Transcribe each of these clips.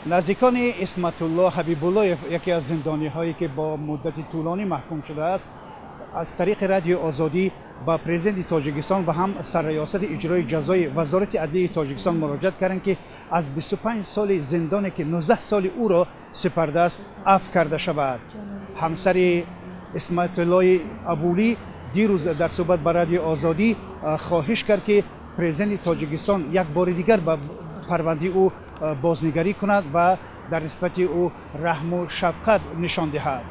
نزدیکان اسمت الله حبیب الله، یکی از زندانی هایی که با مدت طولانی محکوم شده است، از طریق رادیو آزادی با پرزیدنت تاجیکستان و هم سرریاست اجرای جزای وزارت عدلیه تاجیکستان مراجعت کردند که از 25 سال زندانی که 19 سال او را سپرده است عفو کرده شود. همسر اسمت الله ابولی دیروز در صحبت با رادیو آزادی خواهش کرد که پرزیدنت تاجیکستان یک بار دیگر به پرونده او بازنگری کند و در نسبت او رحم و شفقت نشان دهد.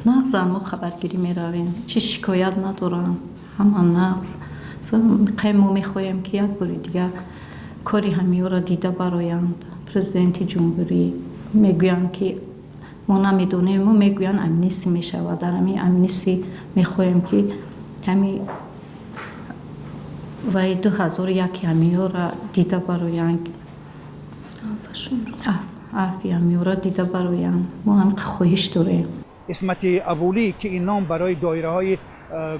نغز ما خبرگیری می رویم، چه شکایت ندارم، همان نغز ما می خواهیم که یک بار دیگر کاری همی را دیده برایند. پرزیدنت جمهوری میگویند که ما نمیدونیم، ما میگویند امنیستی می شود. در همین امنیستی می خواهیم که همی و 2001 همی را دیده برایند. عفی همی را دیده برایند. ما هم خواهش داریم. اسمت ابولی که این نام برای دایره های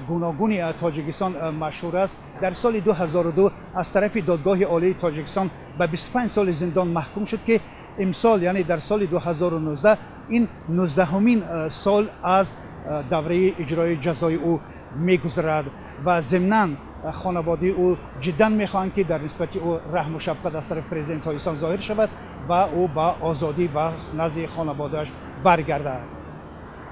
گوناگون تاجیکستان مشهور است، در سال 2002 از طرف دادگاه عالی تاجیکستان به 25 سال زندان محکوم شد که امسال یعنی در سال 2019 این 19مین سال از دوره اجرای جزای او میگذرد و ضمناً خانواده او جدا میخواهند که در نسبت او رحم و شفقت از طرف پرزیدنت تاجیکستان ظاهر شود و او با آزادی و نزد خانواده‌اش برگردد.